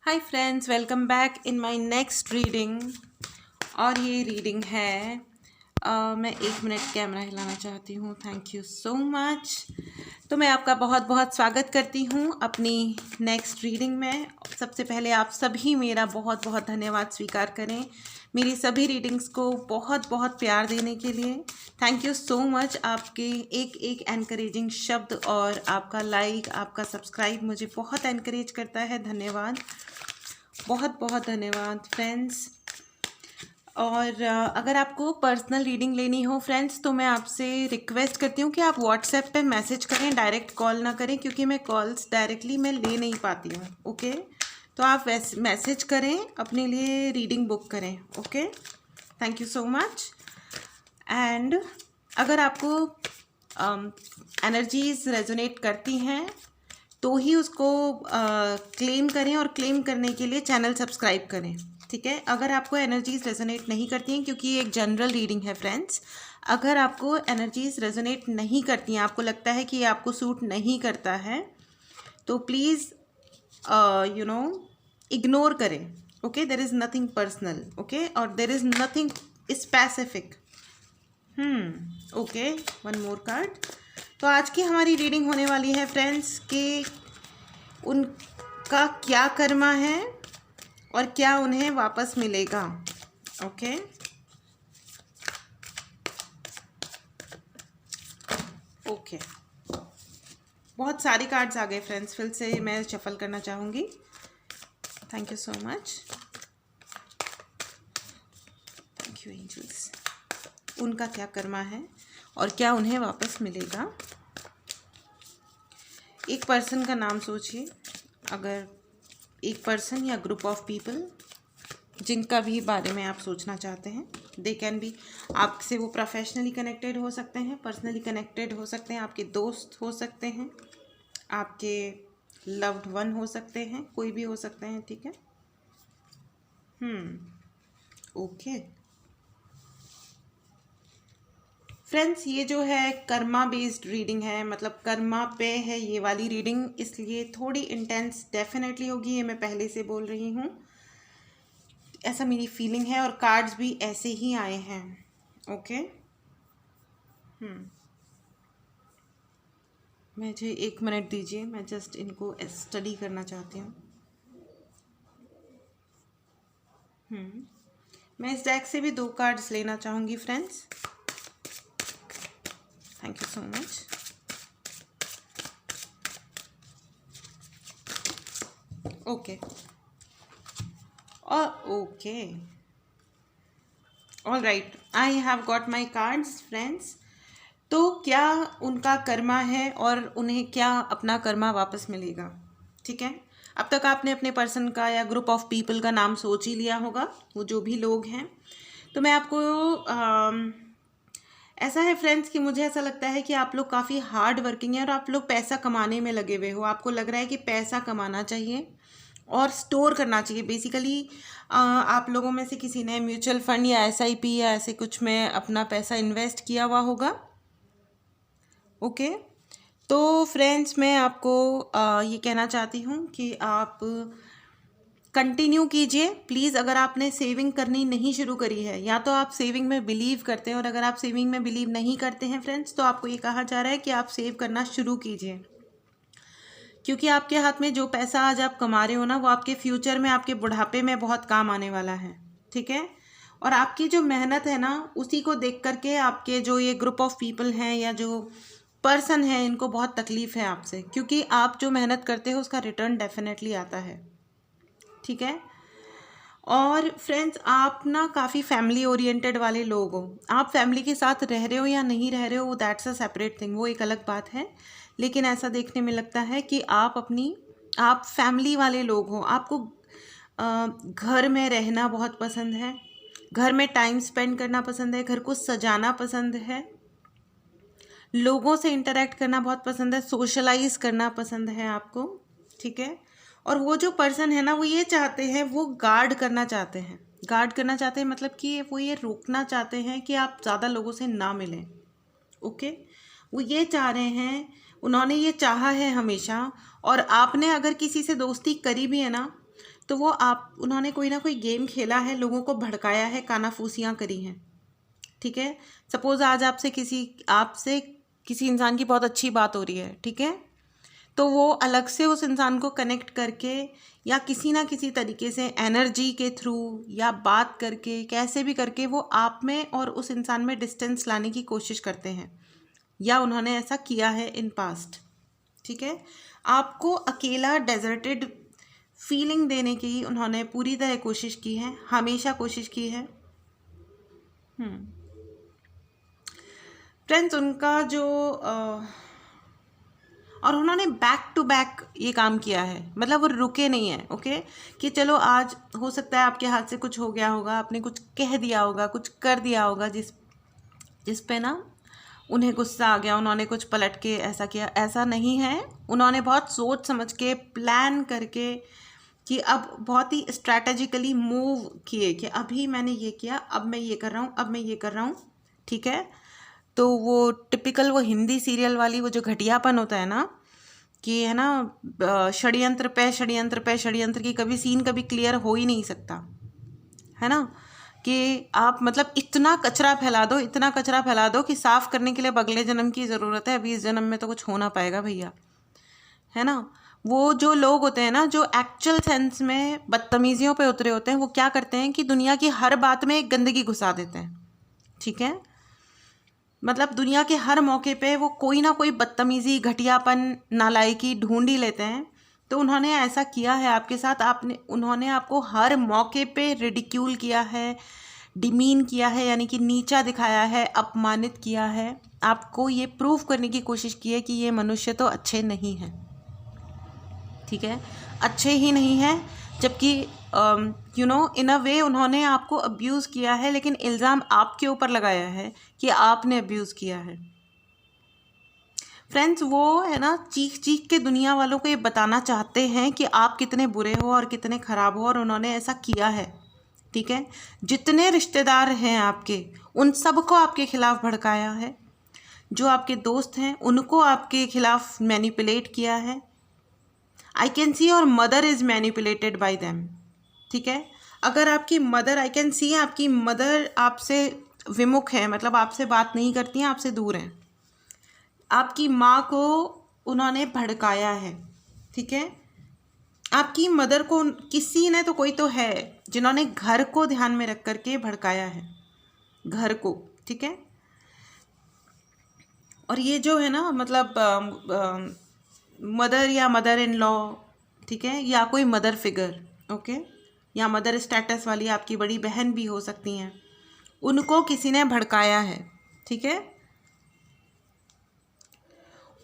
Hi friends, welcome back in my next reading. और ये reading है मैं 1 मिनट कैमरा हिलाना चाहती हूँ। Thank you so much. तो मैं आपका बहुत बहुत स्वागत करती हूँ अपनी नेक्स्ट रीडिंग में। सबसे पहले आप सभी मेरा बहुत बहुत धन्यवाद स्वीकार करें मेरी सभी रीडिंग्स को बहुत बहुत प्यार देने के लिए। Thank you so much. आपके एक एक एनकरेजिंग शब्द और आपका लाइक, आपका सब्सक्राइब मुझे बहुत एनकरेज करता है। धन्यवाद, बहुत बहुत धन्यवाद फ्रेंड्स। और अगर आपको पर्सनल रीडिंग लेनी हो फ्रेंड्स, तो मैं आपसे रिक्वेस्ट करती हूँ कि आप व्हाट्सएप पे मैसेज करें, डायरेक्ट कॉल ना करें, क्योंकि मैं कॉल्स डायरेक्टली मैं ले नहीं पाती हूँ। ओके, तो आप मैसेज करें, अपने लिए रीडिंग बुक करें। Okay, thank you so much. And अगर आपको एनर्जीज रेजोनेट करती हैं तो ही उसको क्लेम करें, और क्लेम करने के लिए चैनल सब्सक्राइब करें। ठीक है, अगर आपको एनर्जीज रेजोनेट नहीं करती हैं, क्योंकि ये एक जनरल रीडिंग है फ्रेंड्स, अगर आपको एनर्जीज रेजोनेट नहीं करती हैं, आपको लगता है कि ये आपको सूट नहीं करता है, तो प्लीज़ इग्नोर करें। Okay, there is nothing personal. Okay, और there is nothing specific. Okay, one more card. तो आज की हमारी रीडिंग होने वाली है फ्रेंड्स कि उनका क्या कर्मा है और क्या उन्हें वापस मिलेगा। ओके, ओके, बहुत सारे कार्ड्स आ गए फ्रेंड्स, फिर से मैं शफल करना चाहूँगी। Thank you so much, thank you angels. उनका क्या कर्मा है और क्या उन्हें वापस मिलेगा। एक पर्सन का नाम सोचिए, अगर एक पर्सन या ग्रुप ऑफ पीपल जिनका भी बारे में आप सोचना चाहते हैं। दे कैन बी, आपसे वो प्रोफेशनली कनेक्टेड हो सकते हैं, पर्सनली कनेक्टेड हो सकते हैं, आपके दोस्त हो सकते हैं, आपके लव्ड वन हो सकते हैं, कोई भी हो सकते हैं। ठीक है, ओके फ्रेंड्स, ये जो है कर्मा बेस्ड रीडिंग है, मतलब कर्मा पे है ये वाली रीडिंग, इसलिए थोड़ी इंटेंस डेफिनेटली होगी, ये मैं पहले से बोल रही हूँ। ऐसा मेरी फीलिंग है, और कार्ड्स भी ऐसे ही आए हैं। ओके, मुझे 1 मिनट दीजिए, मैं जस्ट इनको स्टडी करना चाहती हूँ। मैं इस डेक से भी 2 कार्ड्स लेना चाहूँगी friends. Thank you so much. Okay, okay, all right, I have got my cards friends. तो क्या उनका कर्मा है और उन्हें क्या अपना कर्मा वापस मिलेगा। ठीक है, अब तक आपने अपने पर्सन का या ग्रुप ऑफ पीपल का नाम सोच ही लिया होगा, वो जो भी लोग हैं। तो मैं आपको ऐसा है फ्रेंड्स कि मुझे ऐसा लगता है कि आप लोग काफ़ी हार्ड वर्किंग हैं और आप लोग पैसा कमाने में लगे हुए हो। आपको लग रहा है कि पैसा कमाना चाहिए और स्टोर करना चाहिए। बेसिकली आप लोगों में से किसी ने म्यूचुअल फंड या एसआईपी या ऐसे कुछ में अपना पैसा इन्वेस्ट किया हुआ होगा। ओके, तो फ्रेंड्स मैं आपको ये कहना चाहती हूँ कि आप कंटिन्यू कीजिए प्लीज़। अगर आपने सेविंग करनी नहीं शुरू करी है, या तो आप सेविंग में बिलीव करते हैं, और अगर आप सेविंग में बिलीव नहीं करते हैं फ्रेंड्स, तो आपको ये कहा जा रहा है कि आप सेव करना शुरू कीजिए, क्योंकि आपके हाथ में जो पैसा आज आप कमा रहे हो ना, वो आपके फ्यूचर में, आपके बुढ़ापे में बहुत काम आने वाला है। ठीक है, और आपकी जो मेहनत है ना, उसी को देख करके आपके जो ये ग्रुप ऑफ पीपल हैं या जो पर्सन है, इनको बहुत तकलीफ़ है आपसे, क्योंकि आप जो मेहनत करते हो उसका रिटर्न डेफिनेटली आता है। ठीक है, और फ्रेंड्स आप ना काफ़ी फैमिली ओरिएंटेड वाले लोग हो। आप फैमिली के साथ रह रहे हो या नहीं रह रहे हो, दैट्स अ सेपरेट थिंग, वो एक अलग बात है। लेकिन ऐसा देखने में लगता है कि आप फैमिली वाले लोग हो। आपको घर में रहना बहुत पसंद है, घर में टाइम स्पेंड करना पसंद है, घर को सजाना पसंद है, लोगों से इंटरेक्ट करना बहुत पसंद है, सोशलाइज करना पसंद है आपको। ठीक है, और वो जो पर्सन है ना, वो ये चाहते हैं, वो गार्ड करना चाहते हैं। गार्ड करना चाहते हैं मतलब कि वो ये रोकना चाहते हैं कि आप ज़्यादा लोगों से ना मिलें। ओके, वो ये चाह रहे हैं, उन्होंने ये चाहा है हमेशा। और आपने अगर किसी से दोस्ती करी भी है ना, तो वो उन्होंने कोई ना कोई गेम खेला है, लोगों को भड़काया है, कानाफूसियाँ करी हैं, ठीक है। सपोज़ आज आपसे किसी इंसान की बहुत अच्छी बात हो रही है, ठीक है, तो वो अलग से उस इंसान को कनेक्ट करके या किसी ना किसी तरीके से एनर्जी के थ्रू या बात करके कैसे भी करके वो आप में और उस इंसान में डिस्टेंस लाने की कोशिश करते हैं, या उन्होंने ऐसा किया है इन पास्ट, ठीक है। आपको अकेला डेजर्टेड फीलिंग देने की उन्होंने पूरी तरह कोशिश की है, हमेशा कोशिश की है। फ्रेंड्स, उनका जो और उन्होंने बैक टू बैक ये काम किया है, मतलब वो रुके नहीं हैं, ओके, कि चलो आज हो सकता है आपके हाथ से कुछ हो गया होगा, आपने कुछ कह दिया होगा, कुछ कर दिया होगा जिस पे ना उन्हें गुस्सा आ गया, उन्होंने कुछ पलट के ऐसा किया। ऐसा नहीं है, उन्होंने बहुत सोच समझ के प्लान करके कि अब बहुत ही स्ट्रैटेजिकली मूव किए कि अभी मैंने ये किया, अब मैं ये कर रहा हूँ, अब मैं ये कर रहा हूँ, ठीक है। तो वो टिपिकल वो हिंदी सीरियल वाली वो जो घटियापन होता है ना, कि है ना षड्यंत्र पे षड्यंत्र पे षड्यंत्र की कभी सीन कभी क्लियर हो ही नहीं सकता, है ना, कि आप मतलब इतना कचरा फैला दो, इतना कचरा फैला दो कि साफ करने के लिए अगले जन्म की ज़रूरत है, अभी इस जन्म में तो कुछ हो ना पाएगा भैया, है ना। वो जो लोग होते हैं ना, जो एक्चुअल सेंस में बदतमीजियों पे उतरे होते हैं, वो क्या करते हैं कि दुनिया की हर बात में एक गंदगी घुसा देते हैं, ठीक है। मतलब दुनिया के हर मौके पे वो कोई ना कोई बदतमीजी, घटियापन, नालायकी ढूंढ ही लेते हैं। तो उन्होंने ऐसा किया है आपके साथ, उन्होंने आपको हर मौके पे रिडिक्यूल किया है, डिमीन किया है, यानी कि नीचा दिखाया है, अपमानित किया है, आपको ये प्रूव करने की कोशिश की है कि ये मनुष्य तो अच्छे नहीं हैं, ठीक है, अच्छे ही नहीं हैं। जबकि इन अ वे उन्होंने आपको अब्यूज़ किया है, लेकिन इल्ज़ाम आपके ऊपर लगाया है कि आपने अब्यूज़ किया है। फ्रेंड्स, वो है ना चीख चीख के दुनिया वालों को ये बताना चाहते हैं कि आप कितने बुरे हो और कितने ख़राब हो, और उन्होंने ऐसा किया है, ठीक है। जितने रिश्तेदार हैं आपके, उन सबको आपके खिलाफ भड़काया है, जो आपके दोस्त हैं उनको आपके खिलाफ मैनिपुलेट किया है। I can see your mother is manipulated bye them, ठीक है। अगर आपकी मदर, आई कैन सी आपकी मदर आपसे विमुख है, मतलब आपसे बात नहीं करती हैं, आपसे दूर हैं, आपकी माँ को उन्होंने भड़काया है, ठीक है। आपकी मदर को किसी ने तो कोई तो है जिन्होंने घर को ध्यान में रख करके भड़काया है, घर को, ठीक है। और ये जो है ना, मतलब मदर या मदर इन लॉ, ठीक है, या कोई मदर फिगर, ओके, या मदर स्टेटस वाली आपकी बड़ी बहन भी हो सकती हैं, उनको किसी ने भड़काया है, ठीक है।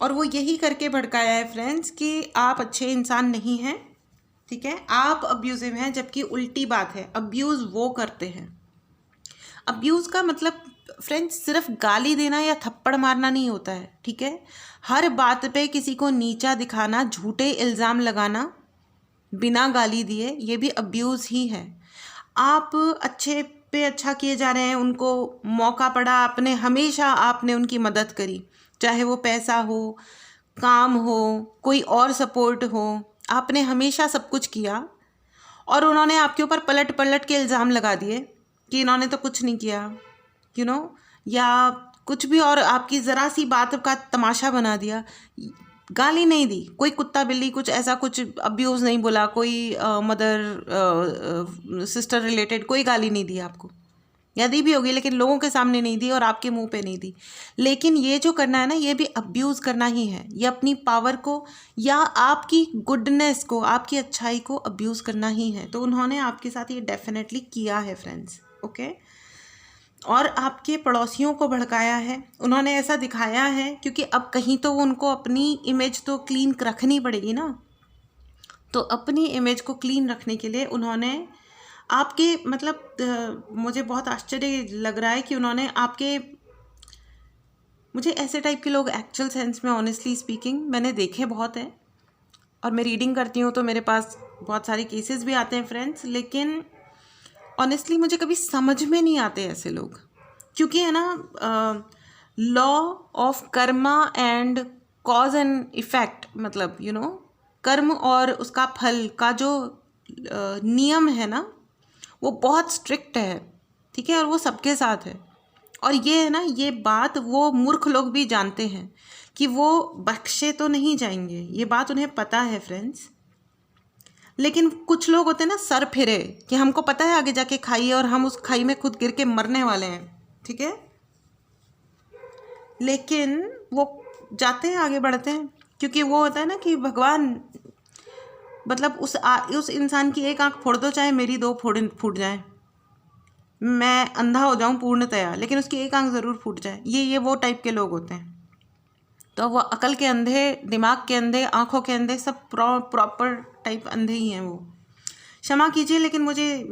और वो यही करके भड़काया है फ्रेंड्स कि आप अच्छे इंसान नहीं हैं, ठीक है, आप अब्यूज़िव हैं। जबकि उल्टी बात है, अब्यूज़ वो करते हैं। अब्यूज़ का मतलब फ्रेंड्स सिर्फ गाली देना या थप्पड़ मारना नहीं होता है, ठीक है। हर बात पे किसी को नीचा दिखाना, झूठे इल्ज़ाम लगाना बिना गाली दिए, ये भी अब्यूज़ ही है। आप अच्छे पे अच्छा किए जा रहे हैं, उनको मौका पड़ा, हमेशा आपने उनकी मदद करी, चाहे वो पैसा हो, काम हो, कोई और सपोर्ट हो, आपने हमेशा सब कुछ किया, और उन्होंने आपके ऊपर पलट पलट के इल्ज़ाम लगा दिए कि इन्होंने तो कुछ नहीं किया, या कुछ भी, और आपकी ज़रा सी बात का तमाशा बना दिया। गाली नहीं दी, कोई कुत्ता बिल्ली कुछ ऐसा कुछ अब्यूज़ नहीं बोला, कोई मदर सिस्टर रिलेटेड कोई गाली नहीं दी आपको, या दी भी होगी लेकिन लोगों के सामने नहीं दी और आपके मुंह पे नहीं दी। लेकिन ये जो करना है ना, ये भी अब्यूज़ करना ही है, ये अपनी पावर को या आपकी गुडनेस को, आपकी अच्छाई को अब्यूज़ करना ही है। तो उन्होंने आपके साथ ये डेफिनेटली किया है फ्रेंड्स, ओके। और आपके पड़ोसियों को भड़काया है, उन्होंने ऐसा दिखाया है, क्योंकि अब कहीं तो उनको अपनी इमेज तो क्लीन रखनी पड़ेगी ना। तो अपनी इमेज को क्लीन रखने के लिए उन्होंने आपके, मतलब मुझे बहुत आश्चर्य लग रहा है कि उन्होंने आपके, मुझे ऐसे टाइप के लोग एक्चुअल सेंस में ऑनेस्टली स्पीकिंग मैंने देखे बहुत हैं, और मैं रीडिंग करती हूँ तो मेरे पास बहुत सारे केसेस भी आते हैं फ्रेंड्स, लेकिन ऑनेस्टली मुझे कभी समझ में नहीं आते ऐसे लोग, क्योंकि है ना law of Karma and cause and effect, मतलब कर्म और उसका फल का जो नियम है ना वो बहुत स्ट्रिक्ट है, ठीक है, और वो सबके साथ है। और ये है ना, ये बात वो मूर्ख लोग भी जानते हैं कि वो बख्शे तो नहीं जाएंगे, ये बात उन्हें पता है फ्रेंड्स। लेकिन कुछ लोग होते हैं ना सर फिरे कि हमको पता है आगे जाके खाई है और हम उस खाई में खुद गिर के मरने वाले हैं, ठीक है, लेकिन वो जाते हैं, आगे बढ़ते हैं, क्योंकि वो होता है ना कि भगवान मतलब उस इंसान की एक आंख फोड़ दो, चाहे मेरी दो फूट जाए, मैं अंधा हो जाऊं पूर्णतया, लेकिन उसकी एक आंख ज़रूर फूट जाए। ये वो टाइप के लोग होते हैं। तो वो अकल के अंधे, दिमाग के अंधे, आंखों के अंधे, सब प्रॉपर टाइप अंधे ही हैं वो। क्षमा कीजिए, लेकिन मुझे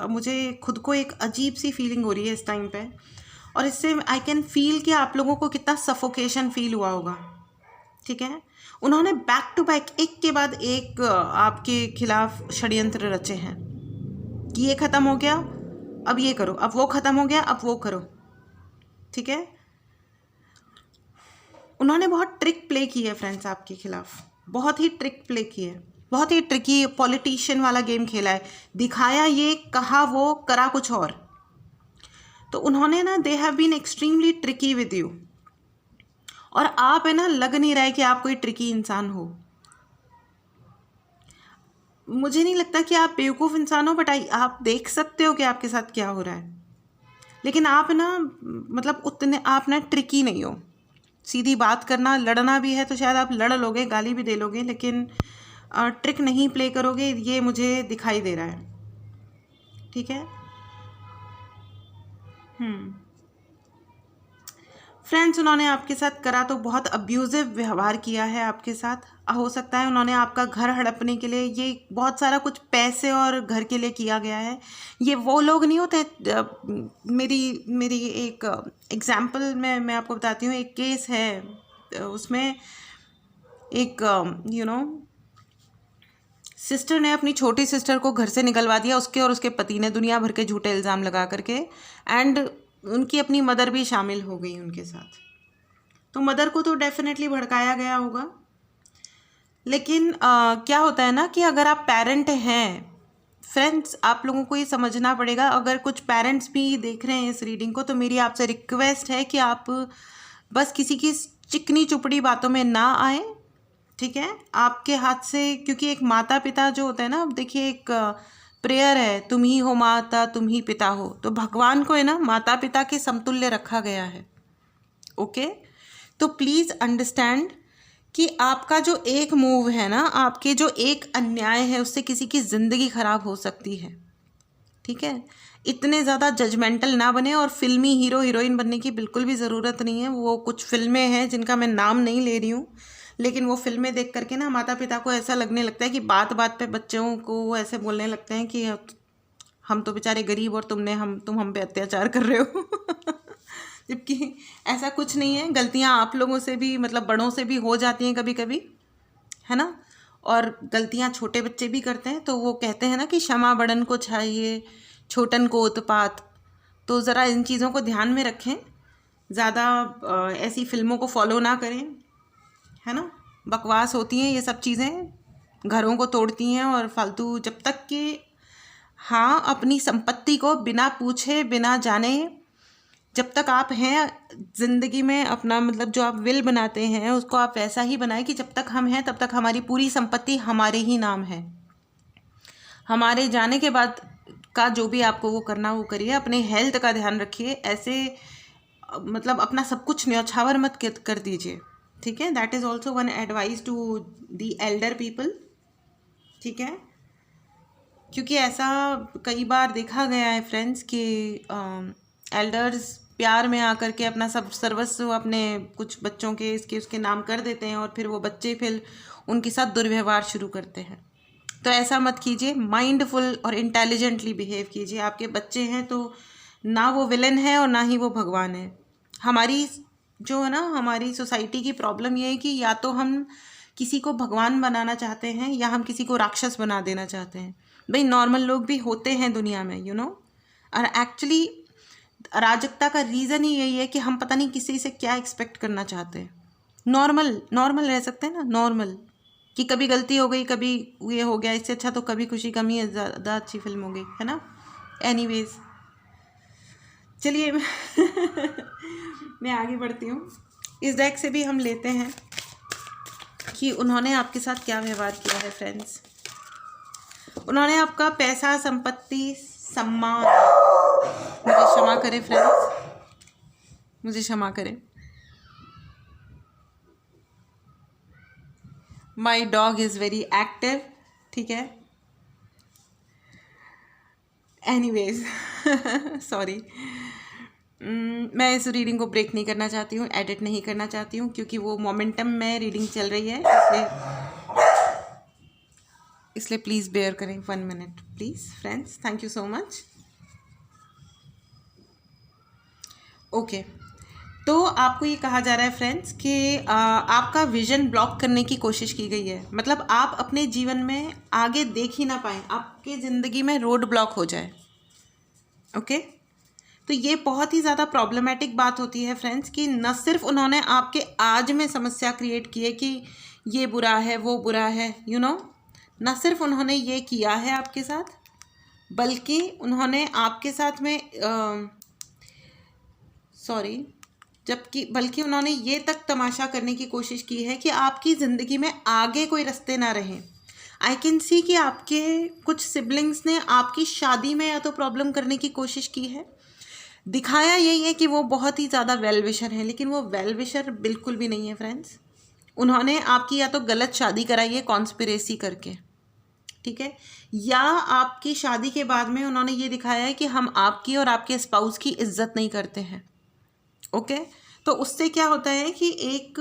मुझे खुद को एक अजीब सी फीलिंग हो रही है इस टाइम पे, और इससे आई कैन फील कि आप लोगों को कितना सफोकेशन फील हुआ होगा, ठीक है। उन्होंने बैक टू बैक एक के बाद एक आपके खिलाफ षड्यंत्र रचे हैं कि ये ख़त्म हो गया अब ये करो, अब वो ख़त्म हो गया अब वो करो, ठीक है। उन्होंने बहुत ट्रिक प्ले की है फ्रेंड्स आपके खिलाफ, बहुत ही ट्रिक प्ले की है, बहुत ही ट्रिकी पॉलिटिशियन वाला गेम खेला है, दिखाया ये, कहा वो, करा कुछ और। तो उन्होंने ना, they have been extremely tricky with you, और आप है ना, लग नहीं रहा है कि आप कोई ट्रिकी इंसान हो। मुझे नहीं लगता कि आप बेवकूफ़ इंसान हो, बट आप देख सकते हो कि आपके साथ क्या हो रहा है, लेकिन आप ना उतने आप ना ट्रिकी नहीं हो। सीधी बात करना, लड़ना भी है तो शायद आप लड़ लोगे, गाली भी दे लोगे, लेकिन ट्रिक नहीं प्ले करोगे, ये मुझे दिखाई दे रहा है, ठीक है। फ्रेंड्स, उन्होंने आपके साथ करा तो बहुत अब्यूज़िव व्यवहार किया है आपके साथ। हो सकता है उन्होंने आपका घर हड़पने के लिए, ये बहुत सारा कुछ पैसे और घर के लिए किया गया है। ये वो लोग नहीं होते, मेरी एक एग्जाम्पल मैं आपको बताती हूँ। एक केस है, उसमें एक सिस्टर ने अपनी छोटी सिस्टर को घर से निकलवा दिया, उसके और उसके पति ने दुनिया भर के झूठे इल्ज़ाम लगा करके, एंड उनकी अपनी मदर भी शामिल हो गई उनके साथ। तो मदर को तो डेफिनेटली भड़काया गया होगा, लेकिन क्या होता है ना कि अगर आप पेरेंट हैं फ्रेंड्स, आप लोगों को ये समझना पड़ेगा। अगर कुछ पेरेंट्स भी देख रहे हैं इस रीडिंग को, तो मेरी आपसे रिक्वेस्ट है कि आप बस किसी की चिकनी चुपड़ी बातों में ना आए, ठीक है। आपके हाथ से, क्योंकि एक माता पिता जो होता है ना, अब देखिए एक प्रेयर है, तुम ही हो माता तुम ही पिता हो, तो भगवान को है ना माता पिता के समतुल्य रखा गया है, ओके। तो प्लीज़ अंडरस्टैंड कि आपका जो एक मूव है ना, आपके जो एक अन्याय है, उससे किसी की ज़िंदगी ख़राब हो सकती है, ठीक है। इतने ज़्यादा जजमेंटल ना बने, और फिल्मी हीरो हीरोइन बनने की बिल्कुल भी ज़रूरत नहीं है। वो कुछ फिल्में हैं जिनका मैं नाम नहीं ले रही हूँ, लेकिन वो फिल्में देख करके ना माता पिता को ऐसा लगने लगता है कि बात बात पे बच्चों को वो ऐसे बोलने लगते हैं कि हम तो बेचारे गरीब और तुम हम पे अत्याचार कर रहे हो जबकि ऐसा कुछ नहीं है। गलतियाँ आप लोगों से भी, बड़ों से भी हो जाती हैं कभी कभी, है ना। और गलतियाँ छोटे बच्चे भी करते हैं। तो वो कहते हैं ना कि क्षमा बड़न को चाहिए, छोटन को उत्पात। तो ज़रा इन चीज़ों को ध्यान में रखें, ज़्यादा ऐसी फिल्मों को फॉलो ना करें, है ना। बकवास होती हैं ये सब चीज़ें, घरों को तोड़ती हैं, और फालतू, जब तक कि हाँ अपनी संपत्ति को बिना पूछे बिना जाने, जब तक आप हैं ज़िंदगी में, अपना जो आप विल बनाते हैं उसको आप वैसा ही बनाएं कि जब तक हम हैं तब तक हमारी पूरी संपत्ति हमारे ही नाम है। हमारे जाने के बाद का जो भी आपको वो करना वो करिए। अपने हेल्थ का ध्यान रखिए, ऐसे अपना सब कुछ न्यौछावर मत कर दीजिए, ठीक है। That is also one advice to the elder people, ठीक है। क्योंकि ऐसा कई बार देखा गया है फ्रेंड्स कि एल्डर्स प्यार में आकर के अपना सब सर्वस्व अपने कुछ बच्चों के इसके उसके नाम कर देते हैं, और फिर वो बच्चे फिर उनके साथ दुर्व्यवहार शुरू करते हैं। तो ऐसा मत कीजिए, माइंडफुल और इंटेलिजेंटली बिहेव कीजिए। आपके बच्चे हैं तो ना वो विलन है और ना ही वो भगवान है। हमारी जो है ना, हमारी सोसाइटी की प्रॉब्लम ये है कि या तो हम किसी को भगवान बनाना चाहते हैं या हम किसी को राक्षस बना देना चाहते हैं। भाई नॉर्मल लोग भी होते हैं दुनिया में, यू नो। और एक्चुअली अराजकता का रीज़न ही यही है कि हम पता नहीं किसी से क्या एक्सपेक्ट करना चाहते हैं। नॉर्मल रह सकते हैं ना, नॉर्मल, कि कभी गलती हो गई, कभी ये हो गया, इससे अच्छा तो कभी खुशी कमी है ज़्यादा अच्छी फिल्म हो गई, है ना। एनीवेज चलिए मैं आगे बढ़ती हूँ। इस डेक से भी हम लेते हैं कि उन्होंने आपके साथ क्या व्यवहार किया है फ्रेंड्स। उन्होंने आपका पैसा, संपत्ति, सम्मान, मुझे क्षमा करें फ्रेंड्स, मुझे क्षमा करें, my dog is very active, ठीक है। एनीवेज सॉरी, मैं इस रीडिंग को ब्रेक नहीं करना चाहती हूँ, एडिट नहीं करना चाहती हूँ, क्योंकि वो मोमेंटम में रीडिंग चल रही है, इसलिए प्लीज़ बेयर करें 1 minute please friends, thank you so much. Okay, तो आपको ये कहा जा रहा है फ्रेंड्स कि आपका विजन ब्लॉक करने की कोशिश की गई है, मतलब आप अपने जीवन में आगे देख ही ना पाएँ, आपकी ज़िंदगी में रोड ब्लॉक हो जाए। ओके, तो ये बहुत ही ज़्यादा प्रॉब्लमेटिक बात होती है फ्रेंड्स कि न सिर्फ उन्होंने आपके आज में समस्या क्रिएट की है कि ये बुरा है, वो बुरा है, यू नो, न सिर्फ उन्होंने ये किया है आपके साथ, बल्कि उन्होंने आपके साथ में बल्कि उन्होंने ये तक तमाशा करने की कोशिश की है कि आपकी ज़िंदगी में आगे कोई रास्ते ना रहें। आई कैन सी कि आपके कुछ सिबलिंग्स ने आपकी शादी में या तो प्रॉब्लम करने की कोशिश की है। दिखाया यही है कि वो बहुत ही ज़्यादा वेल विशर हैं, लेकिन वो वेल विशर बिल्कुल भी नहीं है फ्रेंड्स। उन्होंने आपकी या तो गलत शादी कराई है कॉन्स्पिरेसी करके, ठीक है, या आपकी शादी के बाद में उन्होंने ये दिखाया है कि हम आपकी और आपके स्पाउस की इज्जत नहीं करते हैं। ओके, तो उससे क्या होता है कि एक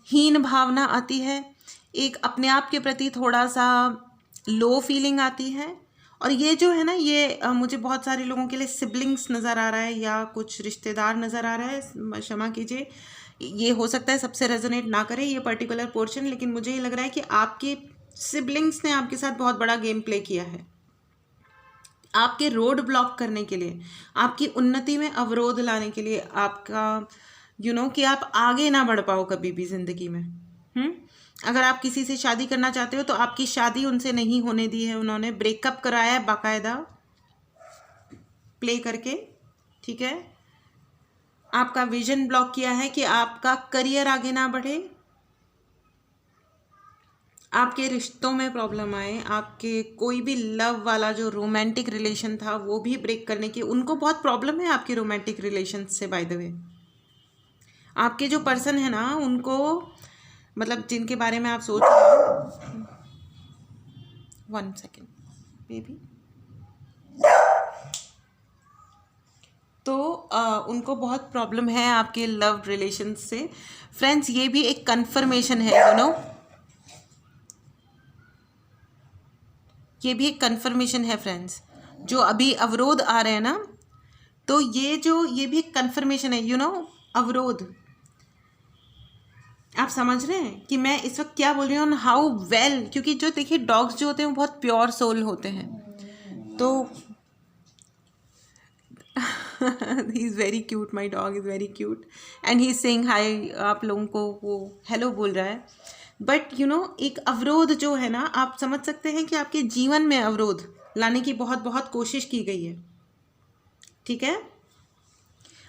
हीन भावना आती है, एक अपने आप के प्रति थोड़ा सा लो फीलिंग आती है। और ये जो है ना, ये मुझे बहुत सारे लोगों के लिए सिबलिंग्स नज़र आ रहा है या कुछ रिश्तेदार नज़र आ रहा है, क्षमा कीजिए, ये हो सकता है सबसे रेजोनेट ना करे ये पर्टिकुलर पोर्शन, लेकिन मुझे ये लग रहा है कि आपके सिबलिंग्स ने आपके साथ बहुत बड़ा गेम प्ले किया है, आपके रोड ब्लॉक करने के लिए, आपकी उन्नति में अवरोध लाने के लिए, आपका कि आप आगे ना बढ़ पाओ कभी भी ज़िंदगी में। अगर आप किसी से शादी करना चाहते हो तो आपकी शादी उनसे नहीं होने दी है, उन्होंने ब्रेकअप कराया है बाकायदा प्ले करके, ठीक है। आपका विजन ब्लॉक किया है कि आपका करियर आगे ना बढ़े, आपके रिश्तों में प्रॉब्लम आए, आपके कोई भी लव वाला जो रोमांटिक रिलेशन था वो भी ब्रेक करने की उनको बहुत प्रॉब्लम है आपके रोमांटिक रिलेशन से। बाय द वे, आपके जो पर्सन है ना, उनको मतलब जिनके बारे में आप सोच रहे हो, 1 सेकेंड बेबी, तो उनको बहुत प्रॉब्लम है आपके लव रिलेशन से फ्रेंड्स। ये भी एक कन्फर्मेशन है, ये भी एक कन्फर्मेशन है फ्रेंड्स। जो अभी अवरोध आ रहे हैं ना, तो ये भी एक कन्फर्मेशन है, अवरोध। आप समझ रहे हैं कि मैं इस वक्त क्या बोल रही हूँ, हाउ वेल, क्योंकि जो देखिए डॉग्स जो होते हैं वो बहुत प्योर सोल होते हैं। तो he is very cute, my dog is very cute and he is saying hi, आप लोगों को वो हेलो बोल रहा है। बट एक अवरोध जो है ना, आप समझ सकते हैं कि आपके जीवन में अवरोध लाने की बहुत बहुत कोशिश की गई है, ठीक है।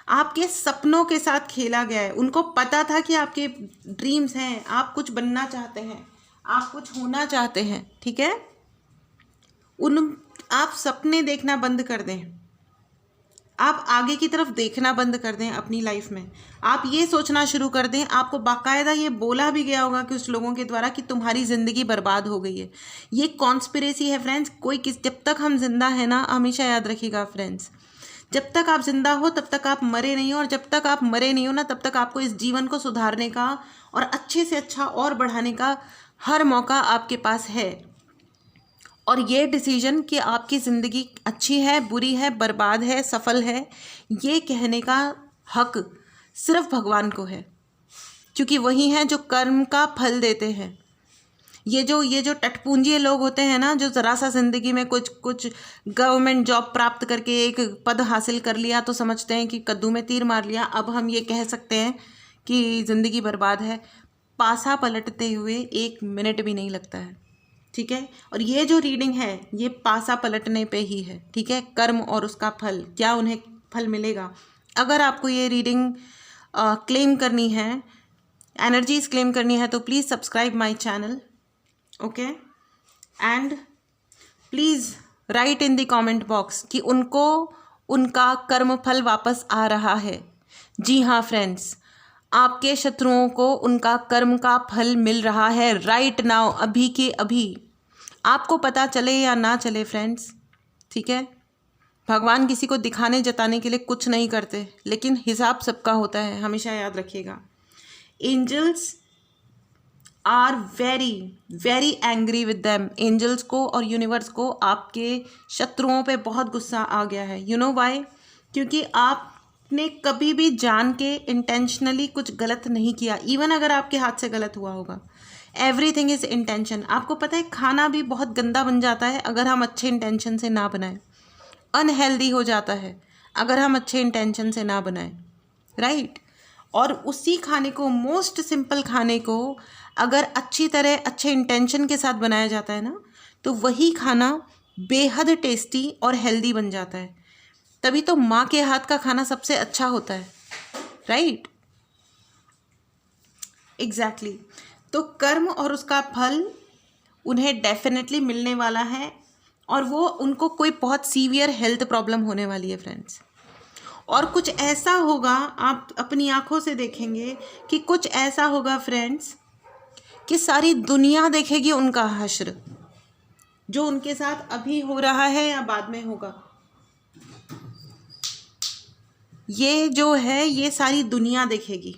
आपके सपनों के साथ खेला गया है। उनको पता था कि आपके ड्रीम्स हैं, आप कुछ बनना चाहते हैं, आप कुछ होना चाहते हैं, ठीक है। आप सपने देखना बंद कर दें, आप आगे की तरफ देखना बंद कर दें अपनी लाइफ में। आप ये सोचना शुरू कर दें, आपको बाकायदा ये बोला भी गया होगा कुछ लोगों के द्वारा कि तुम्हारी ज़िंदगी बर्बाद हो गई है। ये कॉन्स्पिरेसी है फ्रेंड्स। जब तक हम जिंदा है ना, हमेशा याद रखिएगा फ्रेंड्स, जब तक आप जिंदा हो तब तक आप मरे नहीं हो, और जब तक आप मरे नहीं हो ना, तब तक आपको इस जीवन को सुधारने का और अच्छे से अच्छा और बढ़ाने का हर मौका आपके पास है। और ये डिसीजन कि आपकी ज़िंदगी अच्छी है, बुरी है, बर्बाद है, सफल है, ये कहने का हक सिर्फ भगवान को है, क्योंकि वही हैं जो कर्म का फल देते हैं। ये जो टटपूंजी लोग होते हैं ना, जो ज़रा सा ज़िंदगी में कुछ गवर्नमेंट जॉब प्राप्त करके एक पद हासिल कर लिया तो समझते हैं कि कद्दू में तीर मार लिया, अब हम ये कह सकते हैं कि ज़िंदगी बर्बाद है। पासा पलटते हुए 1 मिनट भी नहीं लगता है, ठीक है। और ये जो रीडिंग है ये पासा पलटने पे ही है, ठीक है। कर्म और उसका फल, क्या उन्हें फल मिलेगा। अगर आपको ये रीडिंग क्लेम करनी है, एनर्जीज क्लेम करनी है, तो please subscribe my channel, okay. And please write in the comment box कि उनको उनका कर्म फल वापस आ रहा है। जी हाँ फ्रेंड्स, आपके शत्रुओं को उनका कर्म का फल मिल रहा है राइट नाउ, अभी के अभी। आपको पता चले या ना चले फ्रेंड्स, ठीक है। भगवान किसी को दिखाने जताने के लिए कुछ नहीं करते, लेकिन हिसाब सबका होता है, हमेशा याद रखिएगा। Angels are very very angry with them. Angels को और यूनिवर्स को आपके शत्रुओं पे बहुत गुस्सा आ गया है। You know why? क्योंकि आपने कभी भी जान के इंटेंशनली कुछ गलत नहीं किया, इवन अगर आपके हाथ से गलत हुआ होगा। Everything is intention. आपको पता है खाना भी बहुत गंदा बन जाता है अगर हम अच्छे इंटेंशन से ना बनाएं। अनहेल्दी हो जाता है अगर हम अच्छे इंटेंशन से ना बनाएं, राइट। और उसी खाने को, मोस्ट सिंपल खाने को अगर अच्छी तरह अच्छे इंटेंशन के साथ बनाया जाता है ना, तो वही खाना बेहद टेस्टी और हेल्दी बन जाता है। तभी तो माँ के हाथ का खाना सबसे अच्छा होता है, राइट। एग्जैक्टली। तो कर्म और उसका फल उन्हें डेफिनेटली मिलने वाला है, और वो उनको कोई बहुत सीवियर हेल्थ प्रॉब्लम होने वाली है फ्रेंड्स। और कुछ ऐसा होगा, आप अपनी आंखों से देखेंगे कि कुछ ऐसा होगा फ्रेंड्स कि सारी दुनिया देखेगी उनका हश्र, जो उनके साथ अभी हो रहा है या बाद में होगा। ये जो है ये सारी दुनिया देखेगी,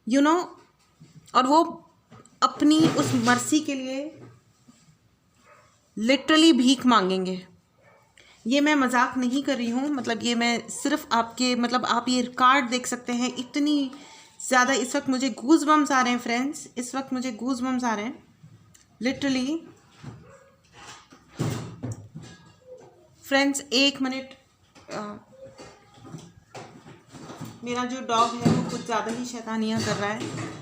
यू नो। और वो अपनी उस मर्सी के लिए लिटरली भीख मांगेंगे। ये मैं मजाक नहीं कर रही हूँ, मतलब ये मैं सिर्फ आपके, मतलब आप ये कार्ड देख सकते हैं। इतनी ज़्यादा इस वक्त मुझे गूज बम्स आ रहे हैं फ्रेंड्स, इस वक्त मुझे गूज बम्स आ रहे हैं लिटरली। फ्रेंड्स 1 मिनट, मेरा जो डॉग है वो कुछ ज़्यादा ही शैतानियाँ कर रहा है।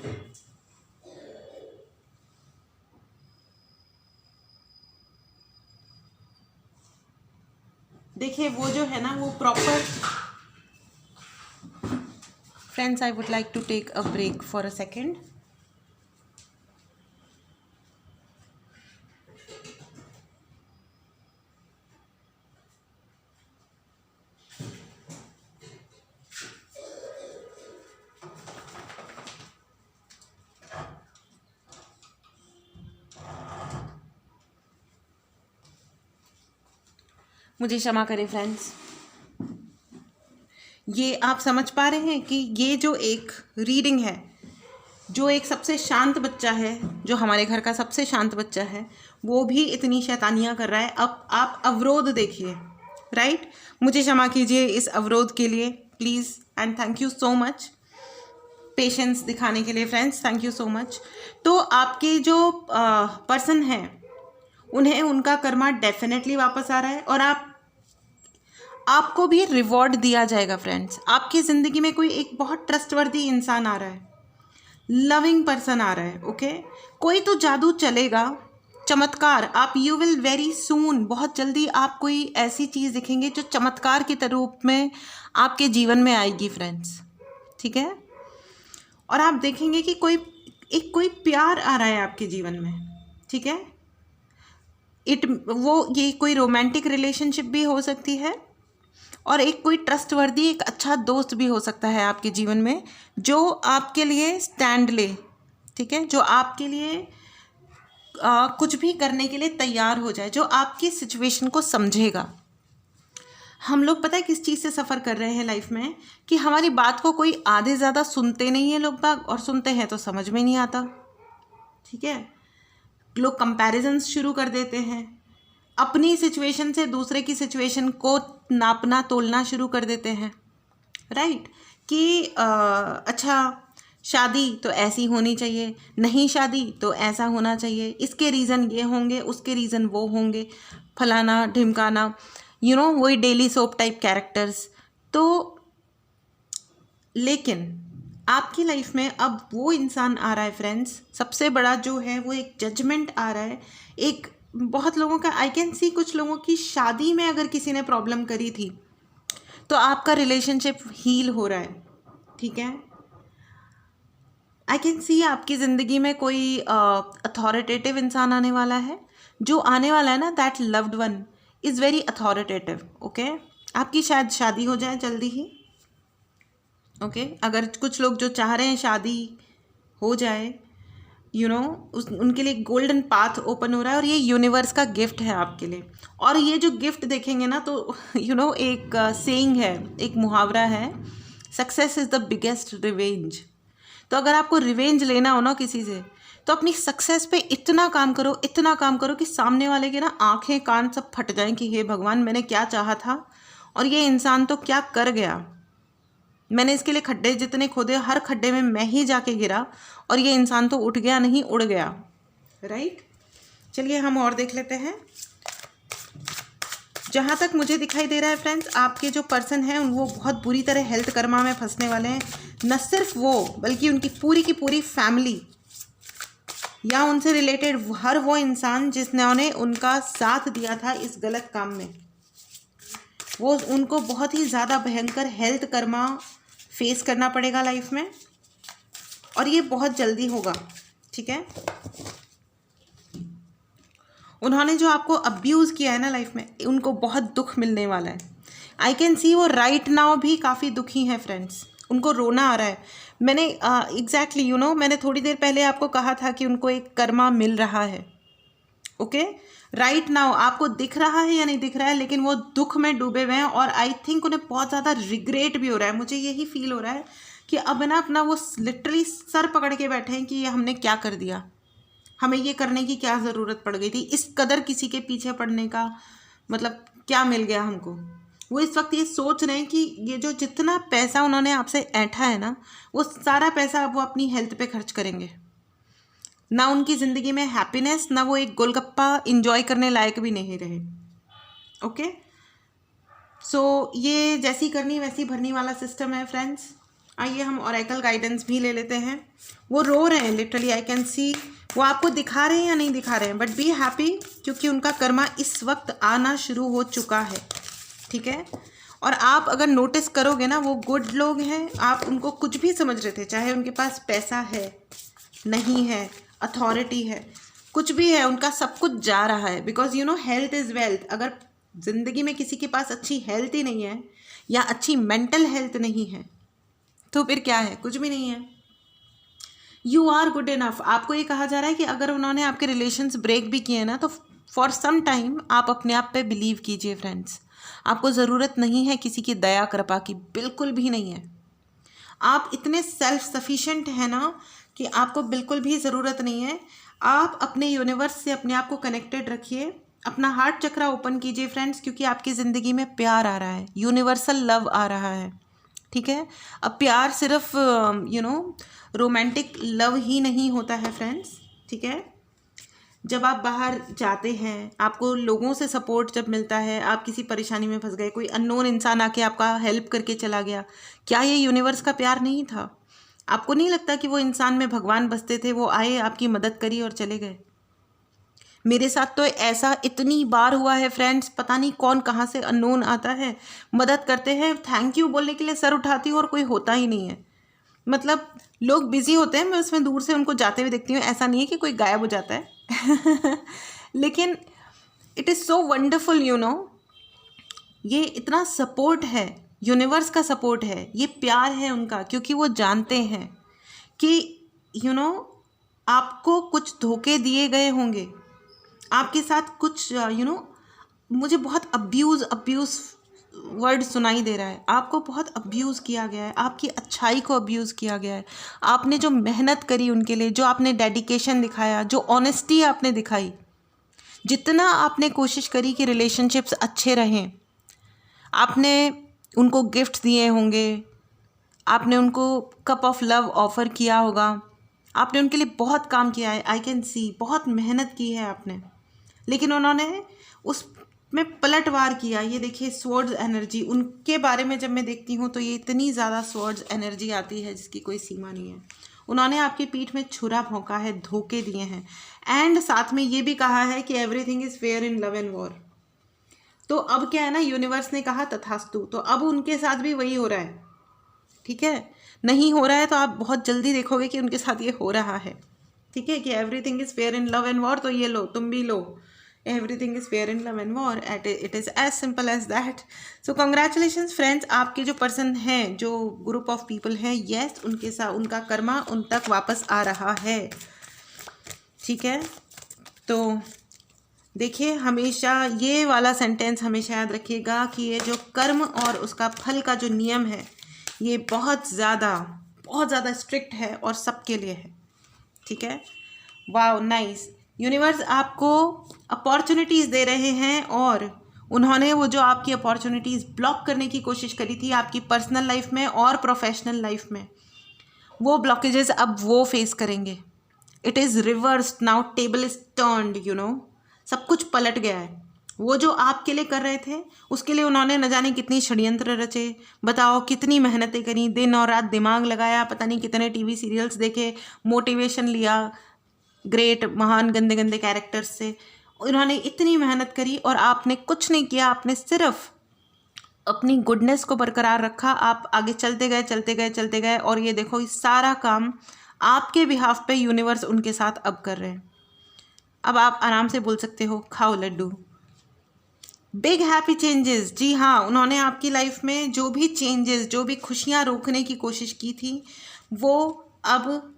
देखिए वो जो है ना वो proper. Friends I would like to take a break for a second. मुझे क्षमा करें फ्रेंड्स। ये आप समझ पा रहे हैं कि ये जो एक रीडिंग है, जो एक सबसे शांत बच्चा है, जो हमारे घर का सबसे शांत बच्चा है, वो भी इतनी शैतानियाँ कर रहा है। अब आप अवरोध देखिए, राइट। मुझे क्षमा कीजिए इस अवरोध के लिए please, and thank you so much patience दिखाने के लिए friends, thank you so much. तो आपके जो पर्सन हैं उन्हें उनका कर्मा डेफिनेटली वापस आ रहा है, और आपको भी रिवॉर्ड दिया जाएगा फ्रेंड्स। आपकी ज़िंदगी में कोई एक बहुत ट्रस्टवर्दी इंसान आ रहा है, लविंग पर्सन आ रहा है, ओके। कोई तो जादू चलेगा, चमत्कार। आप यू विल वेरी सून, बहुत जल्दी आप कोई ऐसी चीज़ दिखेंगे जो चमत्कार के रूप में आपके जीवन में आएगी फ्रेंड्स, ठीक है। और आप देखेंगे कि कोई प्यार आ रहा है आपके जीवन में, ठीक है। ये कोई रोमांटिक रिलेशनशिप भी हो सकती है, और एक कोई ट्रस्टवर्दी, एक अच्छा दोस्त भी हो सकता है आपके जीवन में, जो आपके लिए स्टैंड ले, ठीक है। जो आपके लिए कुछ भी करने के लिए तैयार हो जाए, जो आपकी सिचुएशन को समझेगा। हम लोग पता है किस चीज़ से सफ़र कर रहे हैं लाइफ में, कि हमारी बात को कोई आधे ज़्यादा सुनते नहीं है लोग बाग, और सुनते हैं तो समझ में नहीं आता, ठीक है। लोग कंपैरिजन्स शुरू कर देते हैं, अपनी सिचुएशन से दूसरे की सिचुएशन को नापना तोलना शुरू कर देते हैं, राइट। कि अच्छा शादी तो ऐसी होनी चाहिए, नहीं शादी तो ऐसा होना चाहिए, इसके रीज़न ये होंगे, उसके रीज़न वो होंगे, फलाना ढिमकाना, यू नो, वही डेली सोप टाइप कैरेक्टर्स। तो लेकिन आपकी लाइफ में अब वो इंसान आ रहा है फ्रेंड्स, सबसे बड़ा जो है वो एक जजमेंट आ रहा है। एक बहुत लोगों का आई कैन सी, कुछ लोगों की शादी में अगर किसी ने प्रॉब्लम करी थी तो आपका रिलेशनशिप हील हो रहा है, ठीक है। आई कैन सी आपकी ज़िंदगी में कोई अथॉरिटेटिव इंसान आने वाला है। जो आने वाला है ना, that loved one is very authoritative, okay. आपकी शायद शादी हो जाए जल्दी ही, ओके। अगर कुछ लोग जो चाह रहे हैं शादी हो जाए, उनके लिए गोल्डन पाथ ओपन हो रहा है और ये यूनिवर्स का गिफ्ट है आपके लिए। और ये जो गिफ्ट देखेंगे ना तो एक सेइंग है, एक मुहावरा है, success is the biggest revenge. तो अगर आपको रिवेंज लेना हो ना किसी से, तो अपनी सक्सेस पे इतना काम करो, इतना काम करो कि सामने वाले के ना आंखें कान सब फट जाएं कि हे भगवान, मैंने क्या चाहा था और ये इंसान तो क्या कर गया। मैंने इसके लिए खड्डे जितने खोदे, हर खड्डे में मैं ही जाके गिरा और ये इंसान तो उठ गया नहीं, उड़ गया, राइट। चलिए हम और देख लेते हैं। जहाँ तक मुझे दिखाई दे रहा है फ्रेंड्स, आपके जो पर्सन हैं वो बहुत बुरी तरह हेल्थ कर्मा में फंसने वाले हैं। न सिर्फ वो, बल्कि उनकी पूरी की पूरी फैमिली या उनसे रिलेटेड हर वो इंसान जिसने उनका साथ दिया था इस गलत काम में, वो उनको बहुत ही ज़्यादा भयंकर हेल्थ कर्मा फेस करना पड़ेगा लाइफ में, और ये बहुत जल्दी होगा, ठीक है। उन्होंने जो आपको अब्यूज़ किया है ना लाइफ में, उनको बहुत दुख मिलने वाला है। आई कैन सी वो राइट नाउ भी काफ़ी दुखी हैं फ्रेंड्स, उनको रोना आ रहा है। मैंने एग्जैक्टली मैंने थोड़ी देर पहले आपको कहा था कि उनको एक कर्मा मिल रहा है, ओके। राइट नाउ आपको दिख रहा है या नहीं दिख रहा है, लेकिन वो दुख में डूबे हुए हैं और आई थिंक उन्हें बहुत ज़्यादा रिग्रेट भी हो रहा है। मुझे यही फील हो रहा है कि अब ना अपना वो लिटरली सर पकड़ के बैठे हैं कि ये हमने क्या कर दिया, हमें ये करने की क्या ज़रूरत पड़ गई थी, इस कदर किसी के पीछे पड़ने का मतलब क्या मिल गया हमको। वो इस वक्त ये सोच रहे हैं कि ये जो जितना पैसा उन्होंने आपसे ऐंठा है ना, वो सारा पैसा अब वो अपनी हेल्थ पे खर्च करेंगे। ना उनकी ज़िंदगी में हैप्पीनेस, ना वो एक गोलगप्पा इंजॉय करने लायक भी नहीं रहे, ओके। सो ये जैसी करनी वैसी भरनी वाला सिस्टम है फ्रेंड्स। आइए हम ऑरेकल गाइडेंस भी ले लेते हैं। वो रो रहे हैं लिटरली, आई कैन सी। वो आपको दिखा रहे हैं या नहीं दिखा रहे हैं, बट बी हैप्पी, क्योंकि उनका कर्मा इस वक्त आना शुरू हो चुका है, ठीक है। और आप अगर नोटिस करोगे ना, वो गुड लोग हैं, आप उनको कुछ भी समझ रहे थे, चाहे उनके पास पैसा है नहीं है, अथॉरिटी है, कुछ भी है, उनका सब कुछ जा रहा है। Because health is wealth. अगर ज़िंदगी में किसी के पास अच्छी हेल्थ ही नहीं है या अच्छी मेंटल हेल्थ नहीं है, तो फिर क्या है, कुछ भी नहीं है। You are good enough. आपको ये कहा जा रहा है कि अगर उन्होंने आपके रिलेशंस ब्रेक भी किए ना, तो फॉर सम टाइम आप अपने आप पे बिलीव कीजिए फ्रेंड्स। आपको ज़रूरत नहीं है किसी की दया कृपा की, बिल्कुल भी नहीं है। आप इतने सेल्फ सफिशिएंट हैं ना कि आपको बिल्कुल भी ज़रूरत नहीं है। आप अपने यूनिवर्स से अपने आप को कनेक्टेड रखिए, अपना हार्ट चक्रा ओपन कीजिए फ्रेंड्स, क्योंकि आपकी ज़िंदगी में प्यार आ रहा है, यूनिवर्सल लव आ रहा है, ठीक है। अब प्यार सिर्फ रोमांटिक लव ही नहीं होता है फ्रेंड्स, ठीक है। जब आप बाहर जाते हैं, आपको लोगों से सपोर्ट जब मिलता है, आप किसी परेशानी में फंस गए, कोई अननोन इंसान आके आपका हेल्प करके चला गया, क्या ये यूनिवर्स का प्यार नहीं था? आपको नहीं लगता कि वो इंसान में भगवान बसते थे, वो आए, आपकी मदद करी और चले गए? मेरे साथ तो ऐसा इतनी बार हुआ है फ्रेंड्स, पता नहीं कौन कहाँ से अननोन आता है, मदद करते हैं, थैंक यू बोलने के लिए सर उठाती हूँ और कोई होता ही नहीं है। मतलब लोग बिजी होते हैं, मैं उसमें दूर से उनको जाते हुए देखती हूँ, ऐसा नहीं है कि कोई गायब हो जाता है लेकिन इट इज़ सो वंडरफुल, ये इतना सपोर्ट है, यूनिवर्स का सपोर्ट है, ये प्यार है उनका, क्योंकि वो जानते हैं कि आपको कुछ धोखे दिए गए होंगे, आपके साथ कुछ मुझे बहुत अब्यूज़ वर्ड सुनाई दे रहा है, आपको बहुत अब्यूज़ किया गया है, आपकी अच्छाई को अब्यूज़ किया गया है। आपने जो मेहनत करी उनके लिए, जो आपने डेडिकेशन दिखाया, जो ऑनेस्टी आपने दिखाई, जितना आपने कोशिश करी कि रिलेशनशिप्स अच्छे रहें, आपने उनको गिफ्ट दिए होंगे, आपने उनको कप ऑफ लव ऑफ़र किया होगा, आपने उनके लिए बहुत काम किया है, आई कैन सी, बहुत मेहनत की है आपने, लेकिन उन्होंने उस में पलटवार किया। ये देखिए स्वॉर्ड्स एनर्जी, उनके बारे में जब मैं देखती हूँ तो ये इतनी ज़्यादा स्वॉर्ड्स एनर्जी आती है जिसकी कोई सीमा नहीं है। उन्होंने आपकी पीठ में छुरा भोंका है, धोखे दिए हैं, एंड साथ में ये भी कहा है कि everything is fair in love and war. तो अब क्या है ना, यूनिवर्स ने कहा तथास्तु, तो अब उनके साथ भी वही हो रहा है। ठीक है, नहीं हो रहा है तो आप बहुत जल्दी देखोगे कि उनके साथ ये हो रहा है। ठीक है, कि everything is fair in love and war, तो ये लो, तुम भी लो, everything is fair in love and war, it is as simple as that. So congratulation friends, आपके जो पर्सन हैं, जो ग्रुप ऑफ पीपल हैं, येस, उनके साथ उनका कर्मा उन तक वापस आ रहा है। ठीक है, तो देखिए हमेशा ये वाला सेंटेंस हमेशा याद रखिएगा कि ये जो कर्म और उसका फल का जो नियम है ये बहुत ज़्यादा स्ट्रिक्ट है और सबके लिए है। ठीक है, वाओ नाइस। यूनिवर्स आपको अपॉर्चुनिटीज़ दे रहे हैं और उन्होंने वो जो आपकी अपॉर्चुनिटीज़ ब्लॉक करने की कोशिश करी थी आपकी पर्सनल लाइफ में और प्रोफेशनल लाइफ में, वो ब्लॉकेजेस अब वो फेस करेंगे। It is reversed now, table is turned, you know, सब कुछ पलट गया है। वो जो आपके लिए कर रहे थे उसके लिए उन्होंने न जाने कितनी षड्यंत्र रचे, बताओ कितनी मेहनतें करी, दिन और रात दिमाग लगाया, पता नहीं कितने टीवी सीरियल्स देखे, मोटिवेशन लिया ग्रेट महान गंदे गंदे कैरेक्टर्स से, उन्होंने इतनी मेहनत करी और आपने कुछ नहीं किया, आपने सिर्फ अपनी गुडनेस को बरकरार रखा, आप आगे चलते गए और ये देखो ये सारा काम आपके बिहाफ पे यूनिवर्स उनके साथ अब कर रहे हैं। अब आप आराम से बोल सकते हो खाओ लड्डू। बिग हैप्पी चेंजेस, जी हाँ, उन्होंने आपकी लाइफ में जो भी चेंजेस, जो भी खुशियाँ रोकने की कोशिश की थी वो अब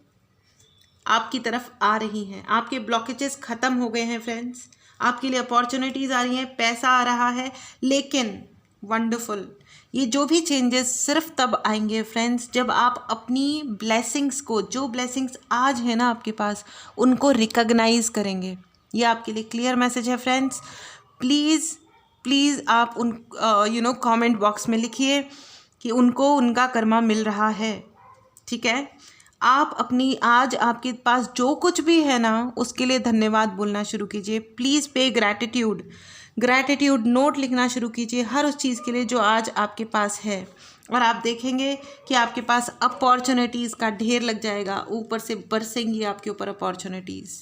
आपकी तरफ आ रही हैं। आपके ब्लॉकेजेस ख़त्म हो गए हैं फ्रेंड्स, आपके लिए अपॉर्चुनिटीज़ आ रही हैं, पैसा आ रहा है। लेकिन वंडरफुल, ये जो भी चेंजेस सिर्फ तब आएंगे फ्रेंड्स जब आप अपनी ब्लेसिंग्स को, जो ब्लेसिंग्स आज है ना आपके पास, उनको रिकग्नाइज करेंगे। ये आपके लिए क्लियर मैसेज है फ्रेंड्स। प्लीज़ आप उन कमेंट बॉक्स में लिखिए कि उनको उनका कर्मा मिल रहा है। ठीक है, आप अपनी आज आपके पास जो कुछ भी है ना उसके लिए धन्यवाद बोलना शुरू कीजिए। प्लीज़ पे ग्रैटिट्यूड नोट लिखना शुरू कीजिए हर उस चीज़ के लिए जो आज आपके पास है, और आप देखेंगे कि आपके पास अपॉर्चुनिटीज़ का ढेर लग जाएगा, ऊपर से बरसेंगी आपके ऊपर अपॉर्चुनिटीज़।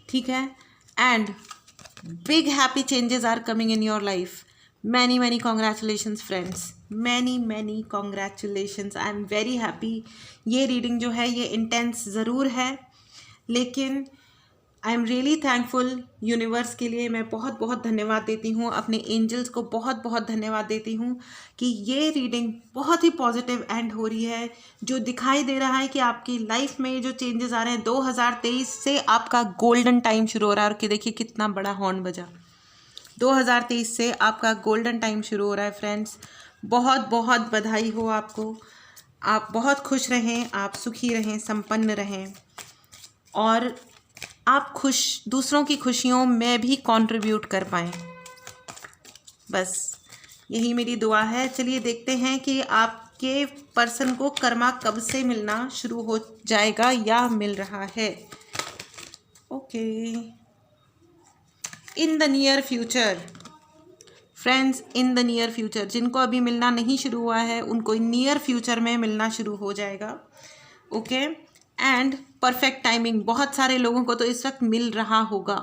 ठीक है, and big happy changes are coming in your life. Many congratulations friends, many congratulations. I am very happy. ये रीडिंग जो है ये इंटेंस ज़रूर है, लेकिन I am really thankful universe के लिए। मैं बहुत धन्यवाद देती हूँ, अपने एंजल्स को बहुत धन्यवाद देती हूँ कि ये रीडिंग बहुत ही पॉजिटिव एंड हो रही है। जो दिखाई दे रहा है कि आपकी लाइफ में जो चेंजेस आ रहे हैं, 2023 से आपका गोल्डन टाइम शुरू हो रहा है। और कि देखिए कितना बड़ा हॉर्न बजा, 2023 से आपका गोल्डन टाइम शुरू हो रहा है फ्रेंड्स। बहुत बधाई हो आपको, आप बहुत खुश रहें, आप सुखी रहें, संपन्न रहें, और आप दूसरों की खुशियों में भी कंट्रीब्यूट कर पाएँ। बस यही मेरी दुआ है। चलिए देखते हैं कि आपके पर्सन को कर्मा कब से मिलना शुरू हो जाएगा या मिल रहा है। Okay, in the near future friends, in the near future, जिनको अभी मिलना नहीं शुरू हुआ है उनको नियर फ्यूचर में मिलना शुरू हो जाएगा। ओके, एंड परफेक्ट टाइमिंग, बहुत सारे लोगों को तो इस वक्त मिल रहा होगा।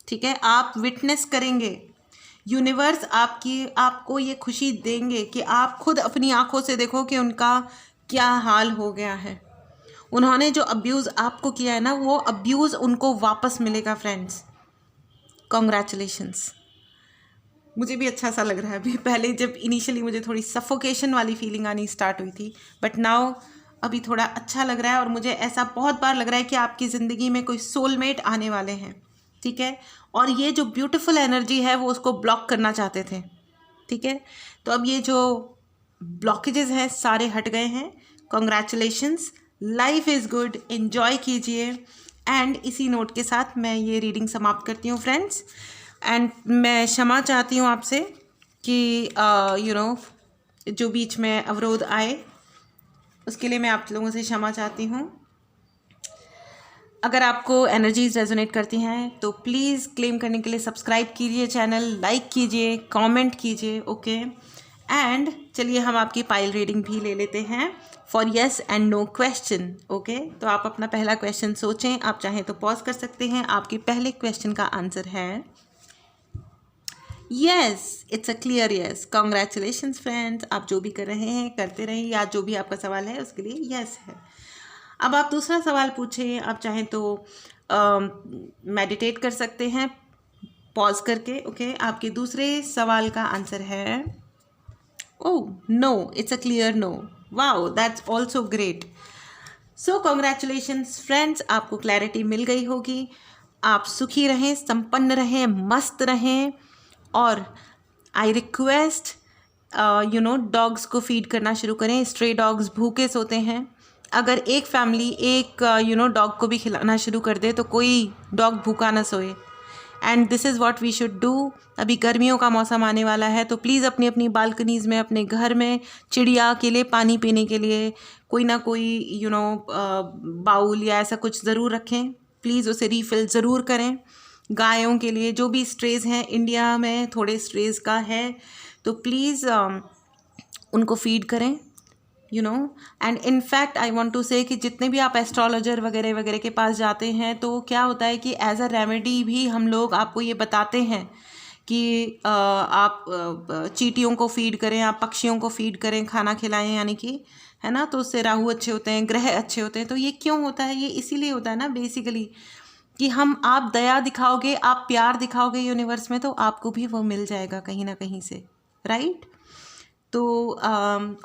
ठीक है, आप विटनेस करेंगे, यूनिवर्स आपको ये खुशी देंगे कि आप खुद अपनी आंखों से देखो कि उनका क्या हाल हो गया है। उन्होंने जो अब्यूज़ आपको किया है ना, वो अब्यूज़ उनको वापस मिलेगा फ्रेंड्स। कॉन्ग्रेचुलेशंस। मुझे भी अच्छा सा लग रहा है। अभी पहले जब इनिशियली मुझे थोड़ी सफोकेशन वाली फीलिंग आनी स्टार्ट हुई थी, बट नाउ अभी थोड़ा अच्छा लग रहा है। और मुझे ऐसा बहुत बार लग रहा है कि आपकी ज़िंदगी में कोई सोलमेट आने वाले हैं। ठीक है, और ये जो ब्यूटीफुल एनर्जी है वो उसको ब्लॉक करना चाहते थे। ठीक है, तो अब ये जो ब्लॉकेजेस हैं सारे हट गए हैं। Congratulations, life is good, enjoy कीजिए। एंड इसी नोट के साथ मैं ये रीडिंग समाप्त करती हूँ फ्रेंड्स। एंड मैं क्षमा चाहती हूँ आपसे कि जो बीच में अवरोध आए उसके लिए मैं आप लोगों से क्षमा चाहती हूँ। अगर आपको एनर्जीज रेजोनेट करती हैं तो प्लीज़ क्लेम करने के लिए सब्सक्राइब कीजिए चैनल, लाइक कीजिए, कमेंट कीजिए, ओके। एंड चलिए हम आपकी पाइल रीडिंग भी ले लेते हैं for yes and no question, okay. तो आप अपना पहला क्वेश्चन सोचें, आप चाहें तो पॉज कर सकते हैं। आपके पहले क्वेश्चन का आंसर है yes, it's a clear yes. Congratulations friends, आप जो भी कर रहे हैं करते रहें, या जो भी आपका सवाल है उसके लिए यस है। अब आप दूसरा सवाल पूछें, आप चाहें तो मेडिटेट कर सकते हैं पॉज करके, ओके। आपके दूसरे सवाल का आंसर है oh no, it's a clear no. Wow, that's also great. So congratulations friends, आपको क्लैरिटी मिल गई होगी। आप सुखी रहें, संपन्न रहें, मस्त रहें। और आई रिक्वेस्ट डॉग्स को फीड करना शुरू करें। स्ट्रे डॉग्स भूखे सोते हैं। अगर एक फैमिली एक डॉग को भी खिलाना शुरू कर दे तो कोई डॉग भूखा ना सोए। And this is what we should do. अभी गर्मियों का मौसम आने वाला है तो प्लीज़ अपनी अपनी बालकनीज़ में, अपने घर में चिड़िया के लिए पानी पीने के लिए कोई ना कोई बाउल या ऐसा कुछ ज़रूर रखें। प्लीज़ उसे रीफ़िल ज़रूर करें। गायों के लिए जो भी स्ट्रेज हैं, इंडिया में थोड़े स्ट्रेज का है, तो प्लीज़ उनको फीड करें, and in fact I want to say कि जितने भी आप एस्ट्रोलॉजर वगैरह वगैरह के पास जाते हैं तो क्या होता है कि एज अ रेमेडी भी हम लोग आपको ये बताते हैं कि आप चींटियों को फीड करें, आप पक्षियों को फीड करें, खाना खिलाएं, यानी कि, है ना। तो उससे राहु अच्छे होते हैं, ग्रह अच्छे होते हैं। तो ये क्यों होता है? ये इसीलिए होता है ना बेसिकली कि आप दया दिखाओगे, आप प्यार दिखाओगे यूनिवर्स में, तो आपको भी वो मिल जाएगा कहीं ना कहीं से, राइट। तो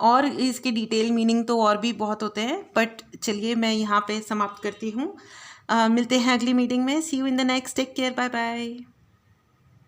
और इसके डिटेल मीनिंग तो और भी बहुत होते हैं, बट चलिए मैं यहाँ पे समाप्त करती हूँ। मिलते हैं अगली मीटिंग में। See you in the next, take care, bye bye.